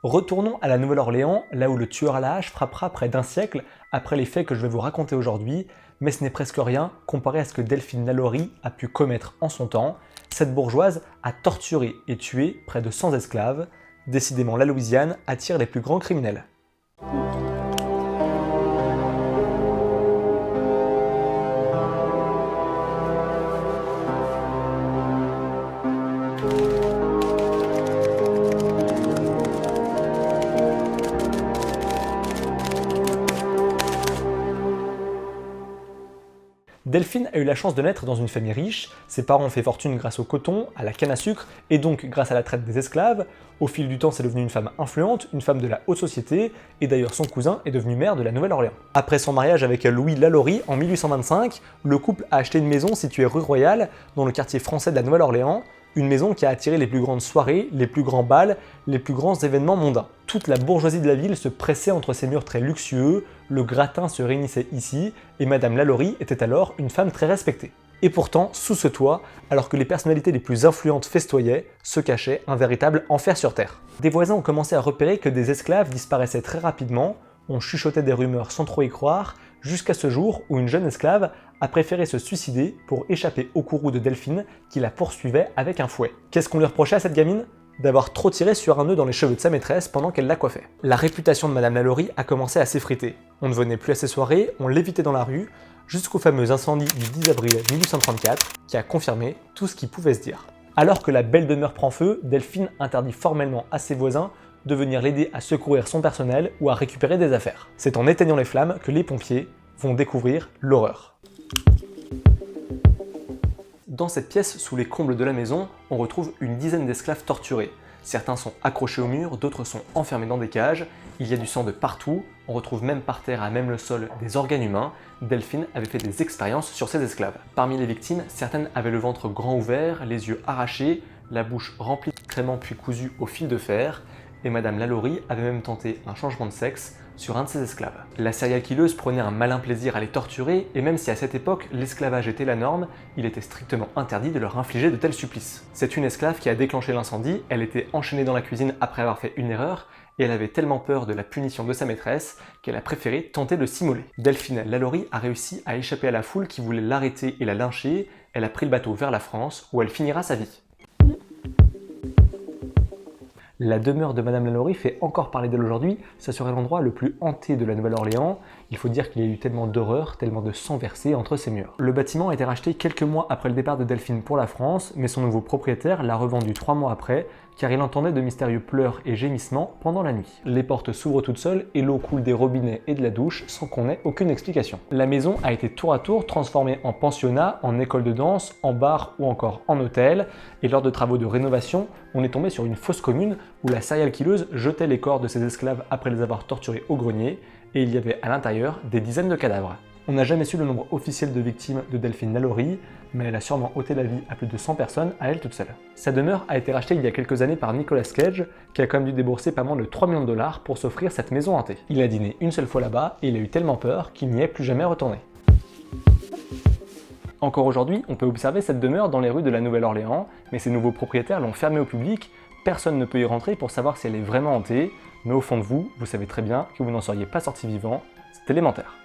Retournons à la Nouvelle-Orléans, là où le tueur à la hache frappera près d'un siècle après les faits que je vais vous raconter aujourd'hui, mais ce n'est presque rien comparé à ce que Delphine Lalaurie a pu commettre en son temps. Cette bourgeoise a torturé et tué près de 100 esclaves. Décidément, la Louisiane attire les plus grands criminels. Delphine a eu la chance de naître dans une famille riche, ses parents ont fait fortune grâce au coton, à la canne à sucre et donc grâce à la traite des esclaves. Au fil du temps, c'est devenu une femme influente, une femme de la haute société, et d'ailleurs son cousin est devenu maire de la Nouvelle-Orléans. Après son mariage avec Louis Lalaurie en 1825, le couple a acheté une maison située rue Royale, dans le quartier français de la Nouvelle-Orléans, une maison qui a attiré les plus grandes soirées, les plus grands bals, les plus grands événements mondains. Toute la bourgeoisie de la ville se pressait entre ces murs très luxueux, le gratin se réunissait ici, et Madame Lalaurie était alors une femme très respectée. Et pourtant, sous ce toit, alors que les personnalités les plus influentes festoyaient, se cachait un véritable enfer sur terre. Des voisins ont commencé à repérer que des esclaves disparaissaient très rapidement, on chuchotait des rumeurs sans trop y croire, jusqu'à ce jour où une jeune esclave a préféré se suicider pour échapper au courroux de Delphine qui la poursuivait avec un fouet. Qu'est-ce qu'on lui reprochait à cette gamine ? D'avoir trop tiré sur un nœud dans les cheveux de sa maîtresse pendant qu'elle la coiffait. La réputation de Madame Lalaurie a commencé à s'effriter. On ne venait plus à ses soirées, on l'évitait dans la rue, jusqu'au fameux incendie du 10 avril 1834 qui a confirmé tout ce qui pouvait se dire. Alors que la belle demeure prend feu, Delphine interdit formellement à ses voisins de venir l'aider à secourir son personnel ou à récupérer des affaires. C'est en éteignant les flammes que les pompiers vont découvrir l'horreur. Dans cette pièce, sous les combles de la maison, on retrouve une dizaine d'esclaves torturés. Certains sont accrochés au mur, d'autres sont enfermés dans des cages. Il y a du sang de partout, on retrouve même par terre, à même le sol, des organes humains. Delphine avait fait des expériences sur ces esclaves. Parmi les victimes, certaines avaient le ventre grand ouvert, les yeux arrachés, la bouche remplie d'excréments puis cousue au fil de fer, et Madame Lalaurie avait même tenté un changement de sexe sur un de ses esclaves. La serial killeuse prenait un malin plaisir à les torturer, et même si à cette époque l'esclavage était la norme, il était strictement interdit de leur infliger de tels supplices. C'est une esclave qui a déclenché l'incendie, elle était enchaînée dans la cuisine après avoir fait une erreur, et elle avait tellement peur de la punition de sa maîtresse qu'elle a préféré tenter de s'immoler. Delphine Lalaurie a réussi à échapper à la foule qui voulait l'arrêter et la lyncher, elle a pris le bateau vers la France où elle finira sa vie. La demeure de Madame Lalaurie fait encore parler d'elle aujourd'hui, ça serait l'endroit le plus hanté de la Nouvelle-Orléans. Il faut dire qu'il y a eu tellement d'horreur, tellement de sang versé entre ces murs. Le bâtiment a été racheté quelques mois après le départ de Delphine pour la France, mais son nouveau propriétaire l'a revendu 3 mois après, car il entendait de mystérieux pleurs et gémissements pendant la nuit. Les portes s'ouvrent toutes seules et l'eau coule des robinets et de la douche sans qu'on ait aucune explication. La maison a été tour à tour transformée en pensionnat, en école de danse, en bar ou encore en hôtel, et lors de travaux de rénovation, on est tombé sur une fosse commune où la serial killeuse jetait les corps de ses esclaves après les avoir torturés au grenier, et il y avait à l'intérieur des dizaines de cadavres. On n'a jamais su le nombre officiel de victimes de Delphine Lalaurie, mais elle a sûrement ôté la vie à plus de 100 personnes à elle toute seule. Sa demeure a été rachetée il y a quelques années par Nicolas Cage, qui a quand même dû débourser pas moins de 3 millions de dollars pour s'offrir cette maison hantée. Il a dîné une seule fois là-bas et il a eu tellement peur qu'il n'y est plus jamais retourné. Encore aujourd'hui, on peut observer cette demeure dans les rues de la Nouvelle-Orléans, mais ses nouveaux propriétaires l'ont fermée au public, personne ne peut y rentrer pour savoir si elle est vraiment hantée, mais au fond de vous, vous savez très bien que vous n'en seriez pas sorti vivant, c'est élémentaire.